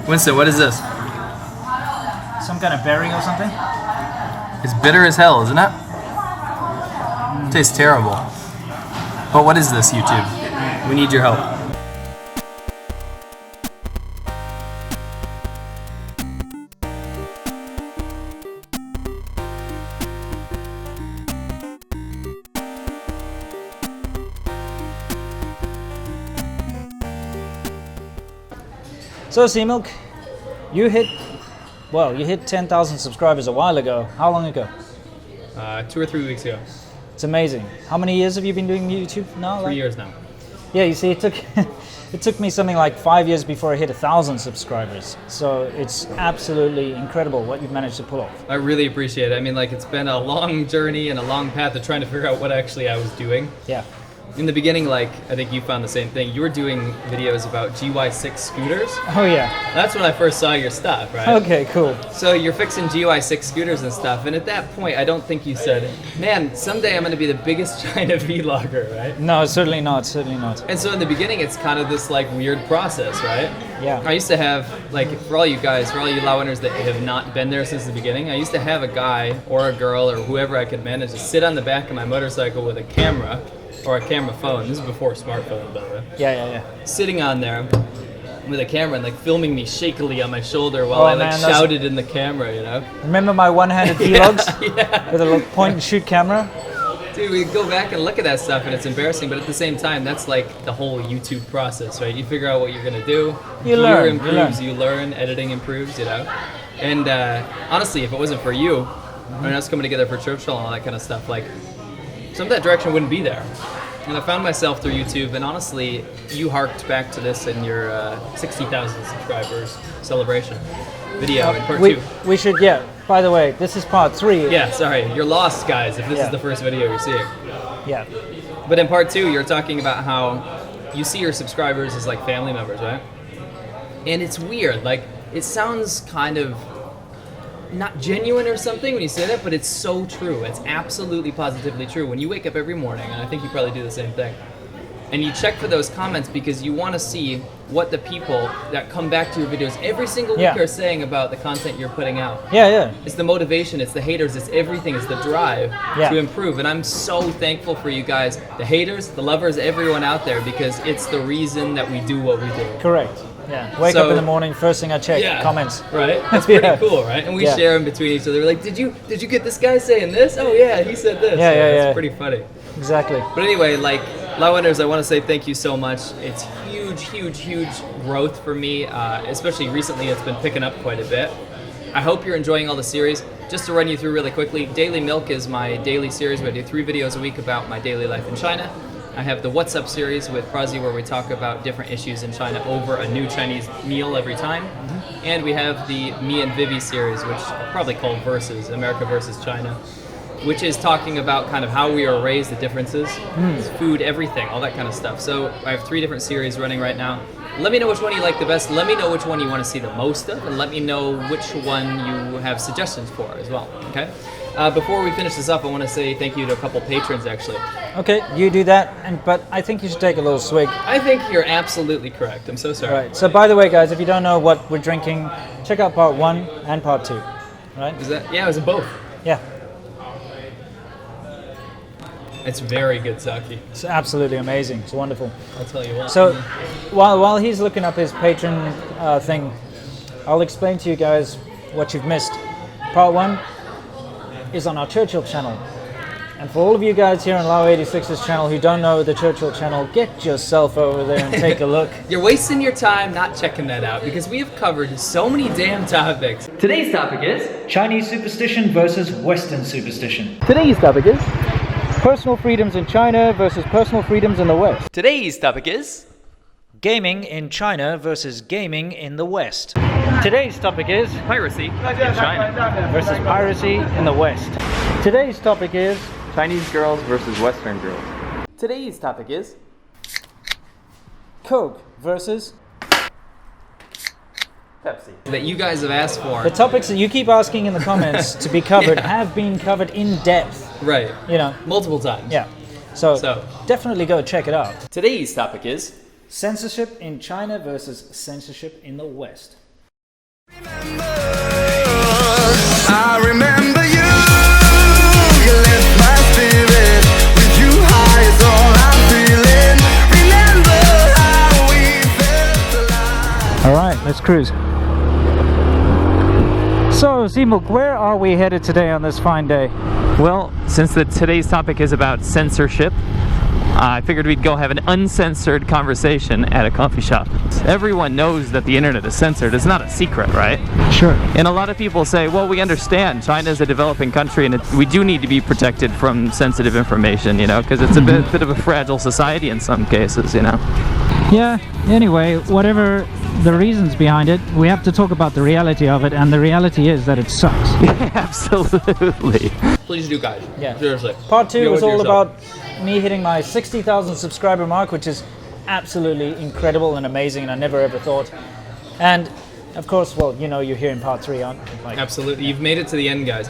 Winston, what is this? Some kind of berry or something? It's bitter as hell, isn't it? Tastes terrible. But what is this, YouTube? We need your help. So C-Milk, you hit 10,000 subscribers a while ago. How long ago? 2 or 3 weeks ago. It's amazing. How many years have you been doing YouTube now? 3 years now. Yeah, you see, it took me something like 5 years before I hit 1,000 subscribers. So it's absolutely incredible what you've managed to pull off. I really appreciate it. I mean, like, it's been a long journey and a long path of trying to figure out what actually I was doing. Yeah. In the beginning, like, I think you found the same thing. You were doing videos about GY6 scooters. Oh yeah. That's when I first saw your stuff, right? Okay, cool. So you're fixing GY6 scooters and stuff, and at that point, I don't think you said, man, someday I'm going to be the biggest China vlogger, right? No, certainly not, certainly not. And so in the beginning, it's kind of this, like, weird process, right? Yeah. I used to have, like, for all you guys, for all you Laowinners that have not been there since the beginning, I used to have a guy or a girl or whoever I could manage to sit on the back of my motorcycle with a camera, or a camera phone. This is before smartphone, by the way. Yeah. Sitting on there with a camera and like filming me shakily on my shoulder while I like shouted in the camera, you know? Remember my one-handed vlogs? Yeah. With a little point-and-shoot camera? Dude, we go back and look at that stuff and it's embarrassing, but at the same time, that's like the whole YouTube process, right? You figure out what you're gonna do. You learn. Improves, you learn. Editing improves, you know? And honestly, if it wasn't for you, when us coming together for Churchill and all that kind of stuff, like, some of that direction wouldn't be there. And I found myself through YouTube, and honestly, you harked back to this in your 60,000 subscribers celebration video in part 2. We should, by the way, this is part 3. Yeah, sorry, you're lost, guys, if this is the first video you're seeing. Yeah. But in part 2, you're talking about how you see your subscribers as like family members, right? And it's weird, like, it sounds kind of not genuine or something when you say that, but it's so true. It's absolutely positively true. When you wake up every morning, and I think you probably do the same thing, and you check for those comments because you want to see what the people that come back to your videos every single week are saying about the content you're putting out. Yeah. It's the motivation, it's the haters, it's everything, it's the drive to improve. And I'm so thankful for you guys, the haters, the lovers, everyone out there, because it's the reason that we do what we do. Correct. Yeah, wake up in the morning, first thing I check, comments. Right, that's pretty cool, right? And we share them between each other. We're like, did you get this guy saying this? Oh yeah, he said this. Yeah. It's pretty funny. Exactly. But anyway, like, Laowinners, I want to say thank you so much. It's huge growth for me, especially recently. It's been picking up quite a bit. I hope you're enjoying all the series. Just to run you through really quickly, Daily Milk is my daily series where I do 3 videos a week about my daily life in China. I have the What's Up series with Prazi where we talk about different issues in China over a new Chinese meal every time. And we have the Me and Vivi series, which I'll probably call Versus, America versus China, which is talking about kind of how we are raised, the differences, food, everything, all that kind of stuff. So I have 3 different series running right now. Let me know which one you like the best. Let me know which one you want to see the most of, and let me know which one you have suggestions for as well, okay? Before we finish this up, I want to say thank you to a couple patrons, actually. Okay, you do that, but I think you should take a little swig. I think you're absolutely correct. I'm so sorry. All right, so by the way, guys, if you don't know what we're drinking, check out part 1 and part 2, right? Is that, yeah, it was in both. Yeah. It's very good sake. It's absolutely amazing. It's wonderful. I'll tell you what. So, while he's looking up his patron thing, I'll explain to you guys what you've missed. Part 1 is on our Churchill channel. And for all of you guys here on Lao86's channel who don't know the Churchill channel, get yourself over there and take a look. You're wasting your time not checking that out because we have covered so many damn topics. Today's topic is Chinese superstition versus Western superstition. Today's topic is personal freedoms in China versus personal freedoms in the West. Today's topic is gaming in China versus gaming in the West. Today's topic is piracy in China versus piracy in the West. Today's topic is Chinese girls versus Western girls. Today's topic is Coke versus Pepsi. That you guys have asked for. The topics that you keep asking in the comments to be covered have been covered in depth. Right. You know. Multiple times. Yeah. So definitely go check it out. Today's topic is censorship in China versus censorship in the West. I remember you. You lift my spirit. With you high is all I'm feeling. Remember how we felt alive. All right, let's cruise. So, Simuk, where are we headed today on this fine day? Well, since today's topic is about censorship, I figured we'd go have an uncensored conversation at a coffee shop. Everyone knows that the internet is censored. It's not a secret, right? Sure. And a lot of people say, well, we understand China is a developing country and we do need to be protected from sensitive information, you know, because it's a bit of a fragile society in some cases, you know. Yeah, anyway, whatever the reasons behind it, we have to talk about the reality of it, and the reality is that it sucks. Absolutely. Please do, guys. Yeah. Seriously. Part 2 Go was with all yourself. about me hitting my 60,000 subscriber mark, which is absolutely incredible and amazing, and I never ever thought. And of course, well, you know, you're here in part 3, aren't you? Like, Absolutely. You've made it to the end, guys.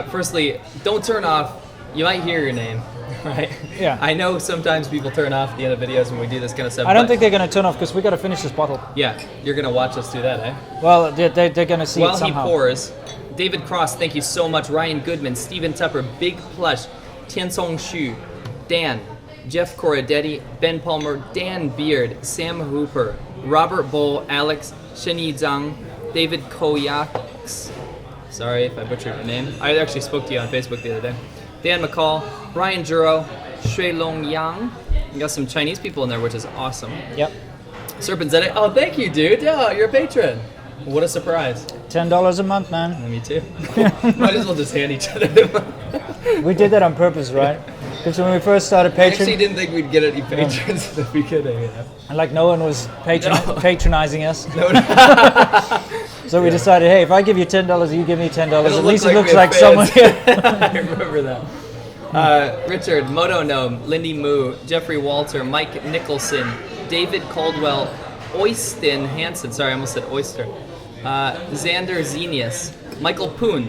Firstly, don't turn off. You might hear your name, right? Yeah. I know sometimes people turn off the end of videos when we do this kind of stuff. I don't but think they're going to turn off because we got to finish this bottle. Yeah, you're going to watch us do that, eh? Well, they're going to see While it somehow. he pours, David Cross, thank you so much. Ryan Goodman, Stephen Tupper, Big Plush, Tiansong Shu, Dan, Jeff Corradetti, Ben Palmer, Dan Beard, Sam Hooper, Robert Bull, Alex, Shani Zhang, David Koyaks. Sorry if I butchered your name. I actually spoke to you on Facebook the other day. Dan McCall, Ryan Juro, Shui Long Yang. You got some Chinese people in there, which is awesome. Yep. SerpentZA. Oh, thank you, dude. Yeah, you're a patron. What a surprise. $10 a month, man. Me too. Might as well just hand each other the money. We did that on purpose, right? Because when we first started I Patreon, actually didn't think we'd get any patrons at the beginning. You know? and like no one was No. patronizing us, No, so we decided, hey, if I give you $10, you give me $10. It'll At least it look looks like like we someone. have fans. I remember that. Richard, Moto Gnome, Lindy Moo, Jeffrey Walter, Mike Nicholson, David Caldwell, Oyston Hansen. Sorry, I almost said oyster. Xander Zenius, Michael Poon.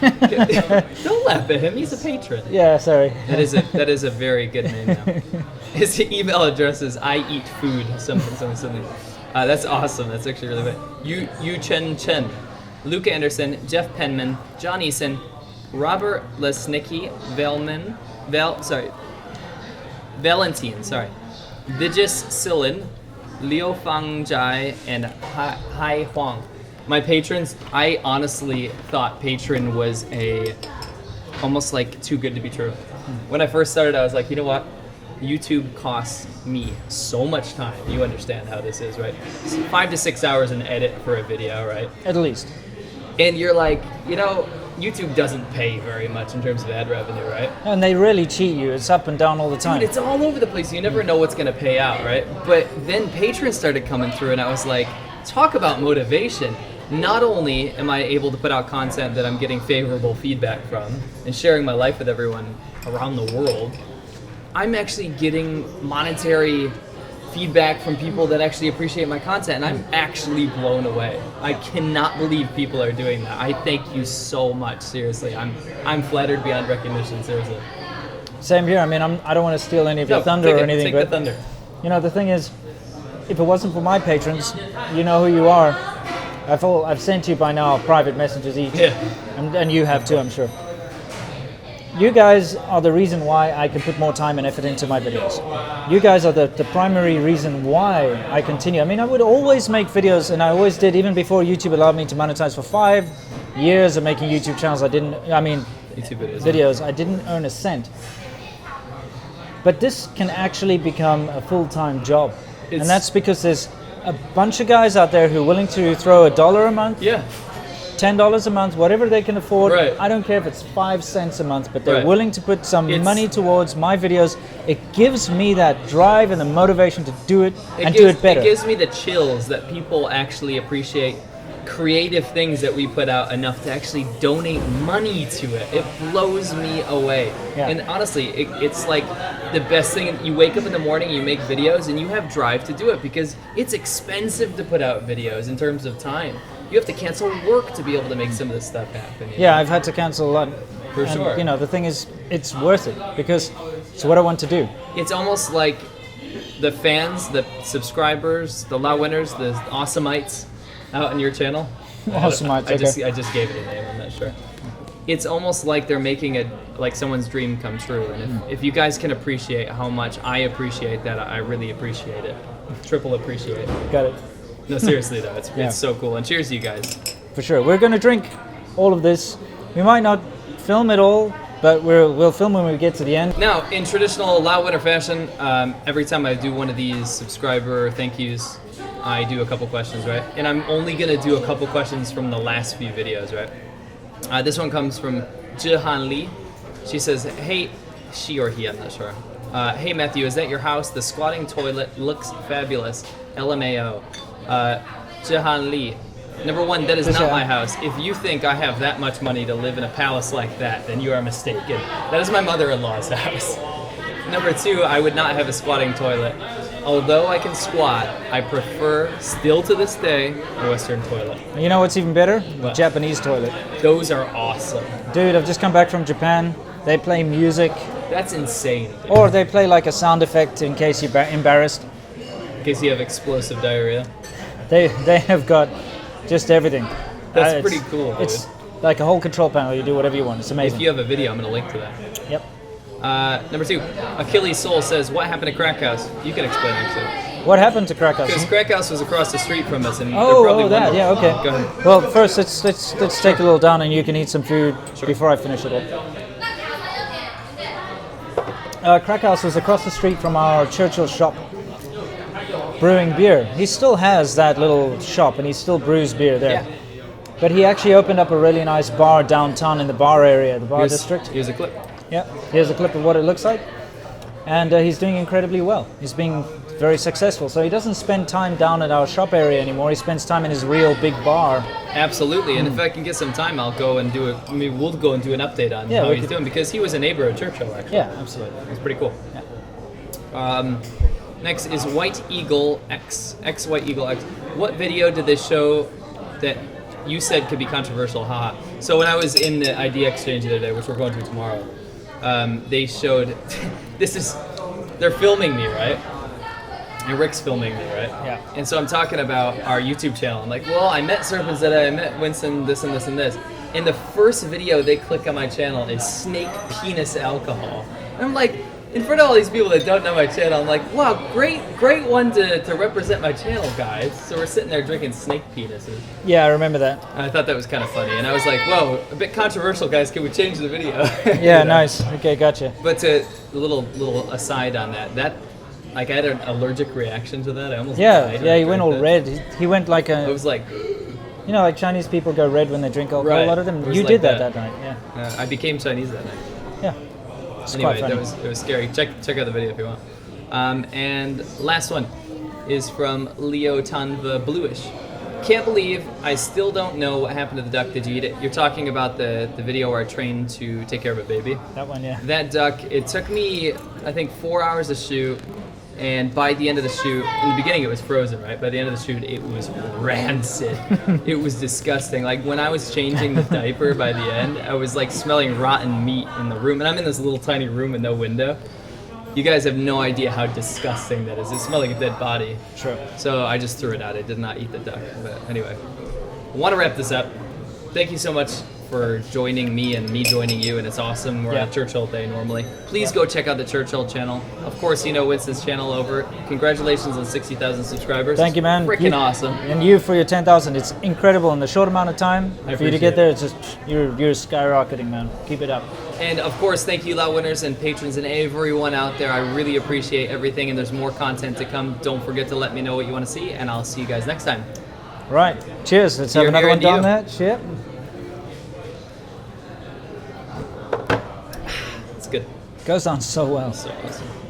Don't laugh at him. He's a patron. Yeah, sorry. That is a very good name now. His email address is I eat food. Something. That's awesome. That's actually really good. Yu Chen, Luke Anderson, Jeff Penman, John Eason, Robert Lesnicki, Valentine, Vijis Silin, Liu Fang Jai, and Hai Huang. My patrons, I honestly thought patron was almost like too good to be true. When I first started, I was like, you know what? YouTube costs me so much time. You understand how this is, right? 5 to 6 hours an edit for a video, right? At least. And you're like, you know, YouTube doesn't pay very much in terms of ad revenue, right? And they really cheat you. It's up and down all the time. Dude, it's all over the place. You never know what's going to pay out, right? But then patrons started coming through, and I was like, talk about motivation. Not only am I able to put out content that I'm getting favorable feedback from and sharing my life with everyone around the world, I'm actually getting monetary feedback from people that actually appreciate my content, and I'm actually blown away. I cannot believe people are doing that. I thank you so much, seriously. I'm flattered beyond recognition, seriously. Same here. I mean, I don't want to steal any of your thunder or anything, take but the thunder. you know, the thing is, if it wasn't for my patrons, you know who you are. I've sent you by now private messages each, Yeah. and you have too, I'm sure. You guys are the reason why I can put more time and effort into my videos. You guys are the primary reason why I continue. I mean, I would always make videos, and I always did, even before YouTube allowed me to monetize. For 5 years of making YouTube channels, YouTube videos, I didn't earn a cent. But this can actually become a full-time job. And that's because there's a bunch of guys out there who are willing to throw $1 a month, Yeah. $10 a month, whatever they can afford. Right. I don't care if it's 5 cents a month, but they're Right. willing to put some It's- money towards my videos. It gives me that drive and the motivation to do it and do it better. It gives me the chills that people actually appreciate creative things that we put out enough to actually donate money to it. It blows me away. Yeah. And honestly, it's like the best thing. You wake up in the morning, you make videos, and you have drive to do it because it's expensive to put out videos in terms of time. You have to cancel work to be able to make some of this stuff happen. You know? Yeah, I've had to cancel a lot. For And, sure. You know, the thing is, it's worth it because it's what I want to do. It's almost like the fans, the subscribers, the Laowinners, the Awesomeites out on your channel. Awesome, I just gave it a name. I'm not sure. It's almost like they're making it like someone's dream come true. And if you guys can appreciate how much I appreciate that, I really appreciate it. Triple appreciate. Got it. No, seriously though, it's Yeah. it's so cool. And cheers to you guys. For sure. We're going to drink all of this. We might not film it all, but we'll film when we get to the end. Now, in traditional Laowinner fashion, every time I do one of these subscriber thank yous, I do a couple questions, right? And I'm only gonna do a couple questions from the last few videos, right? This one comes from Jihan Li. She says, hey, she or he, I'm not sure. Hey Matthew, is that your house? The squatting toilet looks fabulous. LMAO. Jihan Li. Number one, that is not my house. If you think I have that much money to live in a palace like that, then you are mistaken. That is my mother-in-law's house. Number two, I would not have a squatting toilet. Although I can squat, I prefer, still to this day, a Western toilet. You know what's even better? What? Japanese toilet. Those are awesome. Dude, I've just come back from Japan. They play music, That's insane, dude. or they play like a sound effect in case you're embarrassed. In case you have explosive diarrhea. They have got just everything. That's It's- pretty cool, dude. It's like a whole control panel. You do whatever you want. It's amazing. If you have a video, I'm going to link to that. Yep. Number two, Achilles Soul says, what happened to Crack House? You can explain, actually. What happened to Krakow? Because Crack House was across the street from us, and they're Oh, probably that. wondering- Yeah, okay. Go ahead. Well, first let's take a little down, and you can eat some food before I finish it all. Crack House was across the street from our Churchill shop, brewing beer. He still has that little shop, and he still brews beer there. Yeah. But he actually opened up a really nice bar downtown in the bar area, the bar district. Here's a clip. Yeah, here's a clip of what it looks like. And he's doing incredibly well. He's being very successful. So he doesn't spend time down at our shop area anymore. He spends time in his real big bar. Absolutely, and if I can get some time, I'll go and do it. I mean, we'll go and do an update on Yeah, how we he's could- doing, because he was a neighbor at Churchill, actually. Yeah, absolutely. It's pretty cool. Next is White Eagle X. White Eagle X. What video did they show that you said could be controversial? Haha. So when I was in the idea exchange the other day, which we're going to tomorrow, they showed, they're filming me, right? And Rick's filming me, right? Yeah. And so I'm talking about our YouTube channel. I'm like, well, I met SerpentZA, I met Winston, this and this and this. And the first video they click on my channel is snake penis alcohol. And I'm like, in front of all these people that don't know my channel, I'm like, wow, great one to represent my channel, guys. So we're sitting there drinking snake penises. Yeah, I remember that. And I thought that was kind of funny. And I was like, whoa, a bit controversial, guys. Can we change the video? Yeah, You know? nice. Okay, gotcha. But to a little aside on that, like, I had an allergic reaction to that. I almost died. Yeah, he when I went all drank red. He went like that. I a, was like, you know, like Chinese people go red when they drink alcohol. Right. A lot of them. It was You like did that that. night. Yeah. I became Chinese that night. Yeah. It's Anyway, quite funny. it was scary. Check out the video if you want. And last one is from Leo Tanva Bluish. Can't believe I still don't know what happened to the duck. Did you eat it? You're talking about the video where I trained to take care of a baby. That one, yeah. That duck, it took me, I think, 4 hours to shoot. And by the end of the shoot, in the beginning it was frozen, right? By the end of the shoot, it was rancid. It was disgusting. Like, when I was changing the diaper by the end, I was like smelling rotten meat in the room. And I'm in this little tiny room with no window. You guys have no idea how disgusting that is. It smelled like a dead body. Sure. So I just threw it out. I did not eat the duck. But anyway, I want to wrap this up. Thank you so much for joining me and me joining you, and it's awesome. We're on a Churchill day normally. Please go check out the Churchill channel. Of course, you know Winston's channel over. Congratulations on 60,000 subscribers. Thank you, man. Freaking awesome. And you for your 10,000. It's incredible in the short amount of time. For you to appreciate get there, it. it's just you're skyrocketing, man. Keep it up. And of course, thank you, Laowinners and patrons and everyone out there. I really appreciate everything, and there's more content to come. Don't forget to let me know what you want to see, and I'll see you guys next time. Right. Cheers. Let's have Here, another here, one and down you. there. Shit. It's good. Goes on so well. So awesome.